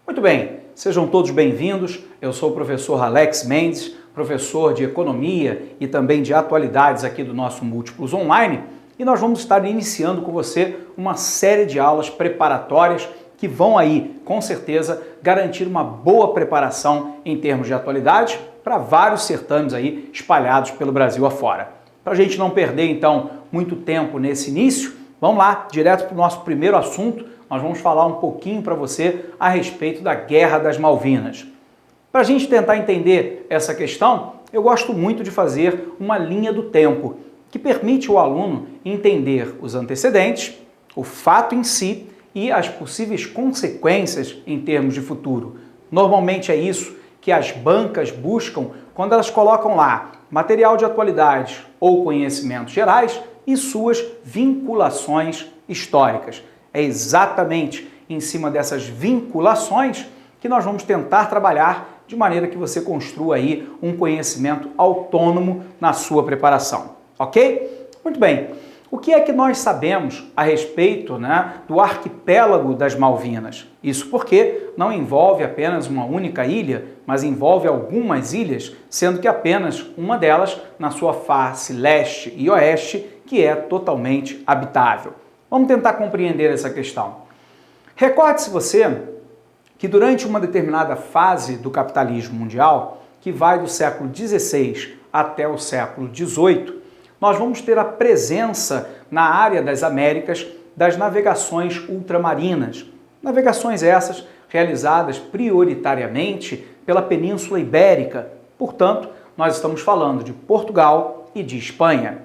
Muito bem, sejam todos bem-vindos. Eu sou o professor Alex Mendes, professor de Economia e também de Atualidades aqui do nosso Múltiplos Online, e nós vamos estar iniciando com você uma série de aulas preparatórias que vão aí, com certeza, garantir uma boa preparação em termos de atualidades para vários certames aí espalhados pelo Brasil afora. Para a gente não perder, então, muito tempo nesse início, vamos lá, direto para o nosso primeiro assunto. Nós vamos falar um pouquinho para você a respeito da Guerra das Malvinas. Para a gente tentar entender essa questão, eu gosto muito de fazer uma linha do tempo, que permite ao aluno entender os antecedentes, o fato em si e as possíveis consequências em termos de futuro. Normalmente é isso que as bancas buscam quando elas colocam lá material de atualidades ou conhecimentos gerais e suas vinculações históricas. É exatamente em cima dessas vinculações que nós vamos tentar trabalhar de maneira que você construa aí um conhecimento autônomo na sua preparação, ok? Muito bem, o que é que nós sabemos a respeito, do arquipélago das Malvinas? Isso porque não envolve apenas uma única ilha, mas envolve algumas ilhas, sendo que apenas uma delas na sua face leste e oeste, que é totalmente habitável. Vamos tentar compreender essa questão. Recorde-se você que durante uma determinada fase do capitalismo mundial, que vai do século XVI até o século XVIII, nós vamos ter a presença na área das Américas das navegações ultramarinas. Navegações essas realizadas prioritariamente pela Península Ibérica. Portanto, nós estamos falando de Portugal e de Espanha.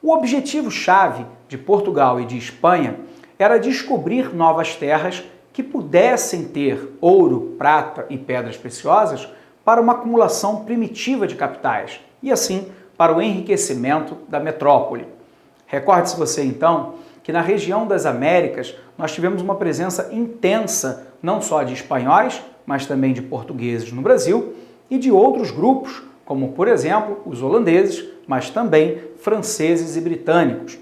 O objetivo-chave de Portugal e de Espanha era descobrir novas terras que pudessem ter ouro, prata e pedras preciosas para uma acumulação primitiva de capitais e, assim, para o enriquecimento da metrópole. Recorde-se você, então, que na região das Américas nós tivemos uma presença intensa não só de espanhóis, mas também de portugueses no Brasil e de outros grupos, como, por exemplo, os holandeses, mas também franceses e britânicos.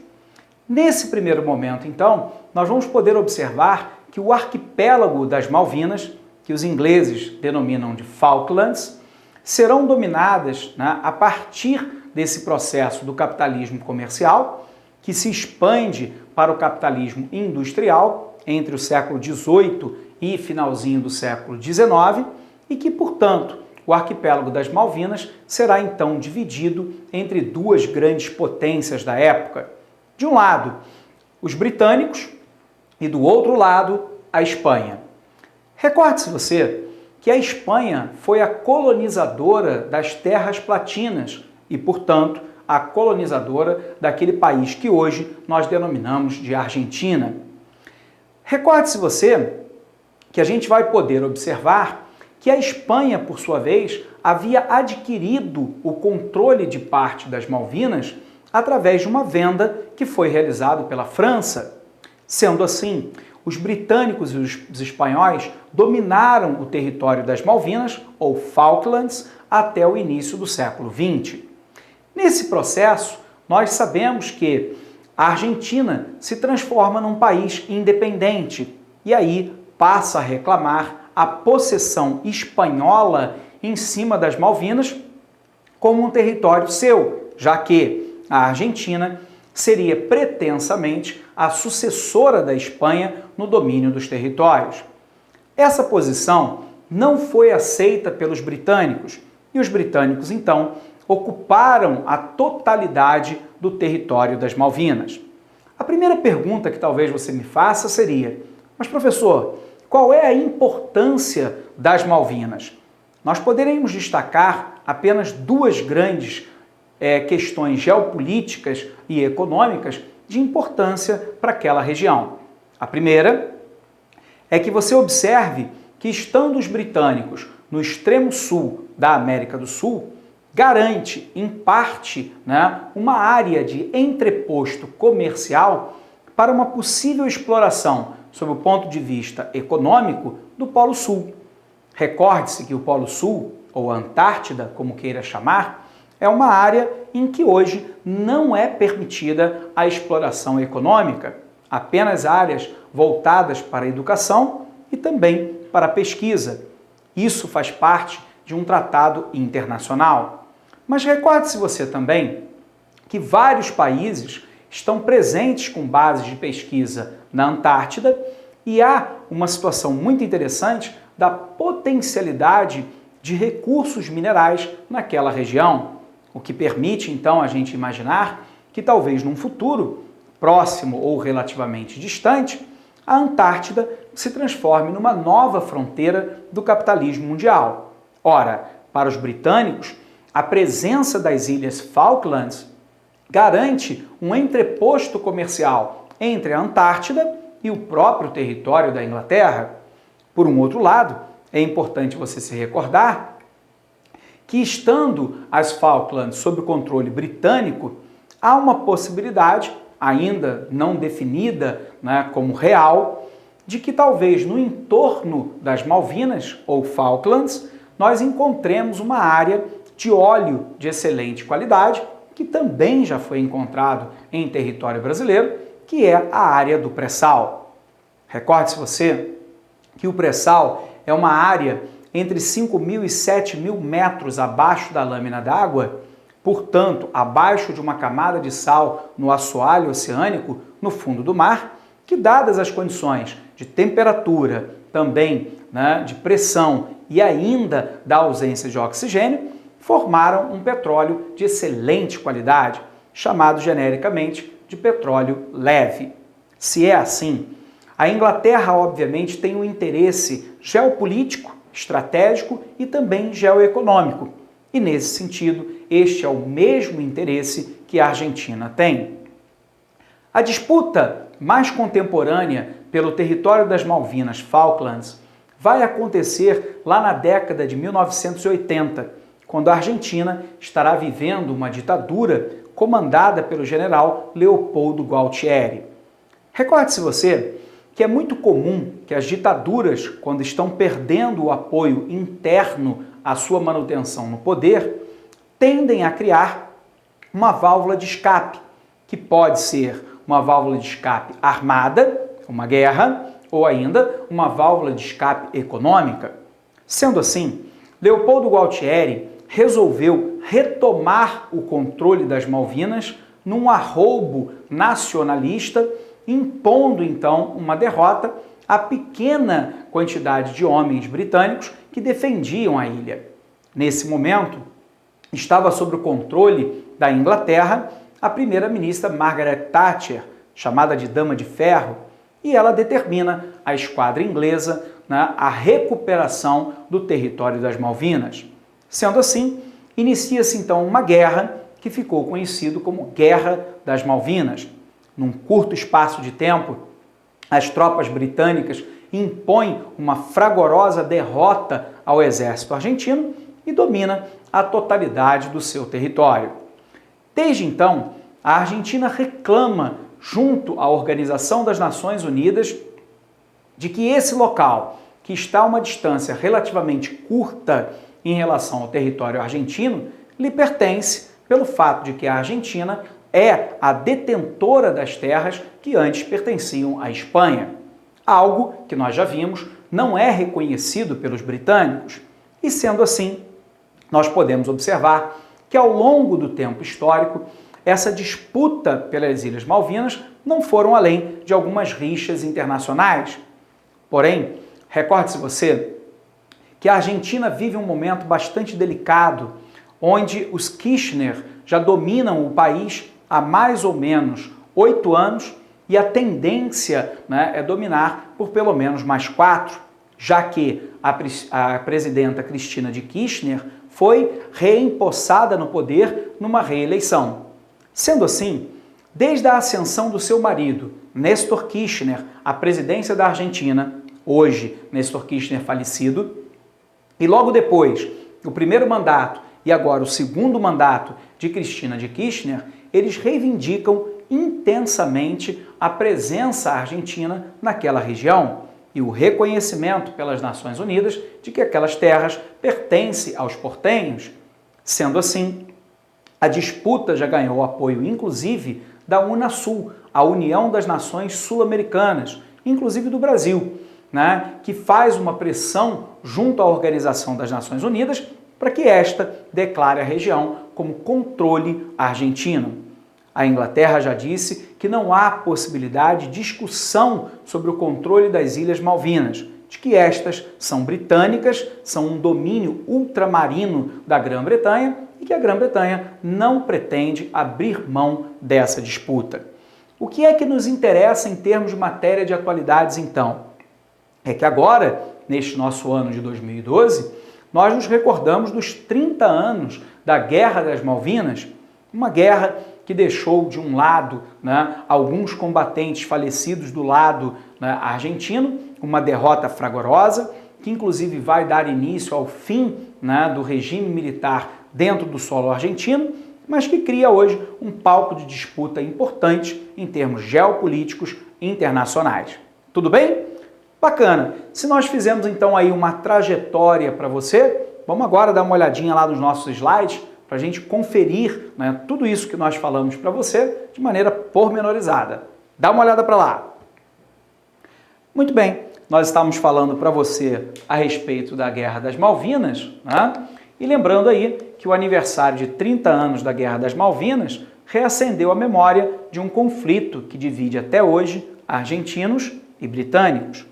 Nesse primeiro momento, então, nós vamos poder observar que o arquipélago das Malvinas, que os ingleses denominam de Falklands, serão dominadas a partir desse processo do capitalismo comercial, que se expande para o capitalismo industrial entre o século XVIII e finalzinho do século XIX, e que, portanto, o arquipélago das Malvinas será então dividido entre duas grandes potências da época. De um lado, os britânicos e do outro lado, a Espanha. Recorde-se você que a Espanha foi a colonizadora das terras platinas e, portanto, a colonizadora daquele país que hoje nós denominamos de Argentina. Recorde-se você que a gente vai poder observar que a Espanha, por sua vez, havia adquirido o controle de parte das Malvinas através de uma venda que foi realizada pela França. Sendo assim, os britânicos e os espanhóis dominaram o território das Malvinas, ou Falklands, até o início do século XX. Nesse processo, nós sabemos que a Argentina se transforma num país independente e aí passa a reclamar a possessão espanhola em cima das Malvinas como um território seu, já que a Argentina seria pretensamente a sucessora da Espanha no domínio dos territórios. Essa posição não foi aceita pelos britânicos e os britânicos, então, ocuparam a totalidade do território das Malvinas. A primeira pergunta que talvez você me faça seria: mas professor, qual é a importância das Malvinas? Nós poderíamos destacar apenas duas grandes questões geopolíticas e econômicas de importância para aquela região. A primeira é que você observe que, estando os britânicos no extremo sul da América do Sul, garante, em parte, uma área de entreposto comercial para uma possível exploração, sob o ponto de vista econômico, do Polo Sul. Recorde-se que o Polo Sul, ou Antártida, como queira chamar, é uma área em que hoje não é permitida a exploração econômica, apenas áreas voltadas para a educação e também para a pesquisa. Isso faz parte de um tratado internacional. Mas recorde-se você também que vários países estão presentes com bases de pesquisa na Antártida e há uma situação muito interessante da potencialidade de recursos minerais naquela região, o que permite então a gente imaginar que talvez num futuro próximo ou relativamente distante, a Antártida se transforme numa nova fronteira do capitalismo mundial. Ora, para os britânicos, a presença das ilhas Falklands garante um entreposto comercial entre a Antártida e o próprio território da Inglaterra. Por um outro lado, é importante você se recordar que, estando as Falklands sob o controle britânico, há uma possibilidade, ainda não definida, como real, de que talvez no entorno das Malvinas ou Falklands nós encontremos uma área de óleo de excelente qualidade, que também já foi encontrado em território brasileiro, que é a área do pré-sal. Recorde-se você que o pré-sal é uma área entre 5.000 e 7.000 metros abaixo da lâmina d'água, portanto, abaixo de uma camada de sal no assoalho oceânico, no fundo do mar, que, dadas as condições de temperatura, também de pressão e ainda da ausência de oxigênio, formaram um petróleo de excelente qualidade, chamado genericamente de petróleo leve. Se é assim, a Inglaterra, obviamente, tem um interesse geopolítico, estratégico e também geoeconômico. E, nesse sentido, este é o mesmo interesse que a Argentina tem. A disputa mais contemporânea pelo território das Malvinas Falklands vai acontecer lá na década de 1980, quando a Argentina estará vivendo uma ditadura comandada pelo general Leopoldo Galtieri. Recorde-se você que é muito comum que as ditaduras, quando estão perdendo o apoio interno à sua manutenção no poder, tendem a criar uma válvula de escape, que pode ser uma válvula de escape armada, uma guerra, ou ainda uma válvula de escape econômica. Sendo assim, Leopoldo Galtieri resolveu retomar o controle das Malvinas num arroubo nacionalista, impondo então uma derrota à pequena quantidade de homens britânicos que defendiam a ilha. Nesse momento, estava sob o controle da Inglaterra a primeira-ministra Margaret Thatcher, chamada de Dama de Ferro, e ela determina à esquadra inglesa a recuperação do território das Malvinas. Sendo assim, inicia-se então uma guerra que ficou conhecida como Guerra das Malvinas. Num curto espaço de tempo, as tropas britânicas impõem uma fragorosa derrota ao exército argentino e domina a totalidade do seu território. Desde então, a Argentina reclama junto à Organização das Nações Unidas de que esse local, que está a uma distância relativamente curta em relação ao território argentino, lhe pertence pelo fato de que a Argentina é a detentora das terras que antes pertenciam à Espanha. Algo que nós já vimos não é reconhecido pelos britânicos. E sendo assim, nós podemos observar que ao longo do tempo histórico, essa disputa pelas Ilhas Malvinas não foram além de algumas rixas internacionais. Porém, recorde-se você que a Argentina vive um momento bastante delicado, onde os Kirchner já dominam o país há mais ou menos 8 anos e a tendência é dominar por pelo menos mais 4, já que a presidenta Cristina de Kirchner foi reempossada no poder numa reeleição. Sendo assim, desde a ascensão do seu marido, Néstor Kirchner, à presidência da Argentina, hoje Néstor Kirchner falecido, e logo depois, o primeiro mandato e agora o segundo mandato de Cristina de Kirchner, eles reivindicam intensamente a presença argentina naquela região e o reconhecimento pelas Nações Unidas de que aquelas terras pertencem aos portenhos. Sendo assim, A disputa já ganhou apoio, inclusive, da Unasul, a União das Nações Sul-Americanas, inclusive do Brasil, né, que faz uma pressão junto à Organização das Nações Unidas para que esta declare a região como controle argentino. A Inglaterra já disse que não há possibilidade de discussão sobre o controle das Ilhas Malvinas, de que estas são britânicas, são um domínio ultramarino da Grã-Bretanha e que a Grã-Bretanha não pretende abrir mão dessa disputa. O que é que nos interessa em termos de matéria de atualidades, então? É que agora, neste nosso ano de 2012, nós nos recordamos dos 30 anos da Guerra das Malvinas, uma guerra que deixou de um lado, né, alguns combatentes falecidos do lado, né, argentino, uma derrota fragorosa, que inclusive vai dar início ao fim, né, do regime militar dentro do solo argentino, mas que cria hoje um palco de disputa importante em termos geopolíticos internacionais. Tudo bem? Bacana. Se nós fizemos então aí uma trajetória para você, vamos agora dar uma olhadinha lá nos nossos slides para a gente conferir, né, tudo isso que nós falamos para você de maneira pormenorizada. Dá uma olhada para lá. Muito bem, nós estamos falando para você a respeito da Guerra das Malvinas, né? E lembrando aí que o aniversário de 30 anos da Guerra das Malvinas reacendeu a memória de um conflito que divide até hoje argentinos e britânicos.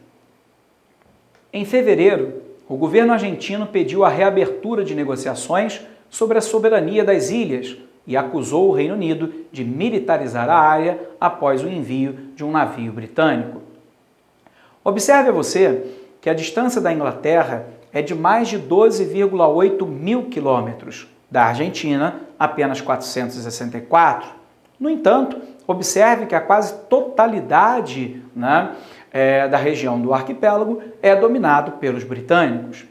Em fevereiro, o governo argentino pediu a reabertura de negociações sobre a soberania das ilhas e acusou o Reino Unido de militarizar a área após o envio de um navio britânico. Observe você que a distância da Inglaterra é de mais de 12,8 mil quilômetros, da Argentina apenas 464. No entanto, observe que a quase totalidade, né, da região do arquipélago é dominado pelos britânicos.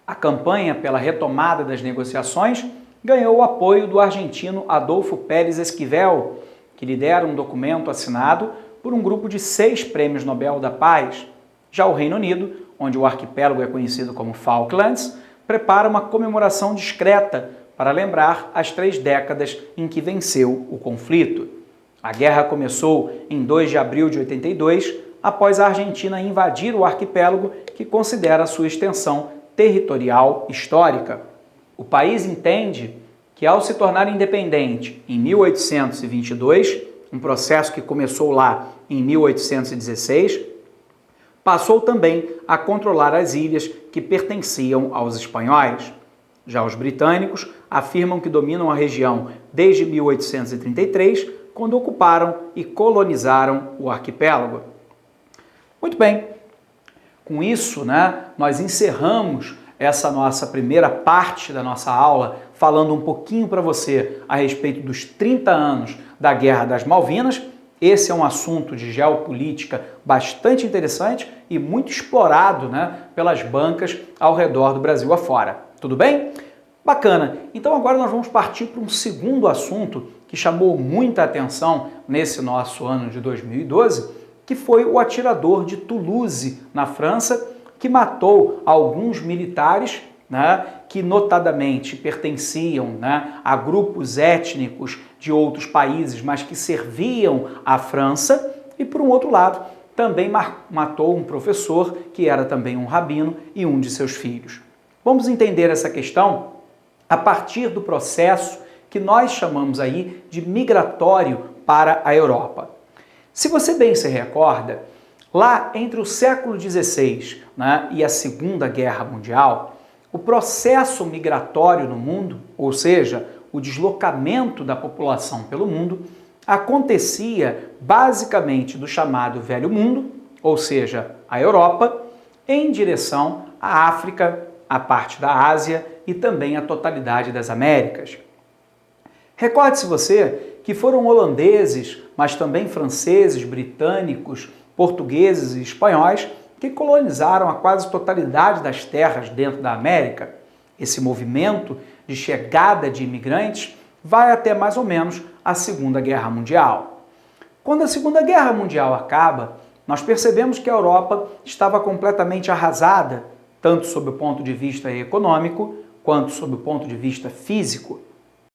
A campanha pela retomada das negociações ganhou o apoio do argentino Adolfo Pérez Esquivel, que lidera um documento assinado por um grupo de 6 prêmios Nobel da Paz. Já o Reino Unido, onde o arquipélago é conhecido como Falklands, prepara uma comemoração discreta para lembrar as 3 décadas em que venceu o conflito. A guerra começou em 2 de abril de 82, após a Argentina invadir o arquipélago, que considera sua extensão territorial histórica. O país entende que, ao se tornar independente em 1822, um processo que começou lá em 1816, passou também a controlar as ilhas que pertenciam aos espanhóis. Já os britânicos afirmam que dominam a região desde 1833, quando ocuparam e colonizaram o arquipélago. Muito bem, com isso, né, nós encerramos essa nossa primeira parte da nossa aula falando um pouquinho para você a respeito dos 30 anos da Guerra das Malvinas. Esse é um assunto de geopolítica bastante interessante e muito explorado, né, pelas bancas ao redor do Brasil afora. Tudo bem? Bacana. Então agora nós vamos partir para um segundo assunto que chamou muita atenção nesse nosso ano de 2012, que foi o atirador de Toulouse, na França, que matou alguns militares, né, que notadamente pertenciam, né, a grupos étnicos de outros países, mas que serviam à França, e por um outro lado, também matou um professor, que era também um rabino, e um de seus filhos. Vamos entender essa questão a partir do processo que nós chamamos aí de migratório para a Europa. Se você bem se recorda, lá entre o século XVI, né, e a Segunda Guerra Mundial, o processo migratório no mundo, ou seja, o deslocamento da população pelo mundo, acontecia basicamente do chamado Velho Mundo, ou seja, a Europa, em direção à África, a parte da Ásia e também a totalidade das Américas. Recorde-se você que foram holandeses, mas também franceses, britânicos, portugueses e espanhóis que colonizaram a quase totalidade das terras dentro da América. Esse movimento de chegada de imigrantes vai até mais ou menos a Segunda Guerra Mundial. Quando a Segunda Guerra Mundial acaba, nós percebemos que a Europa estava completamente arrasada, tanto sob o ponto de vista econômico, quanto sob o ponto de vista físico.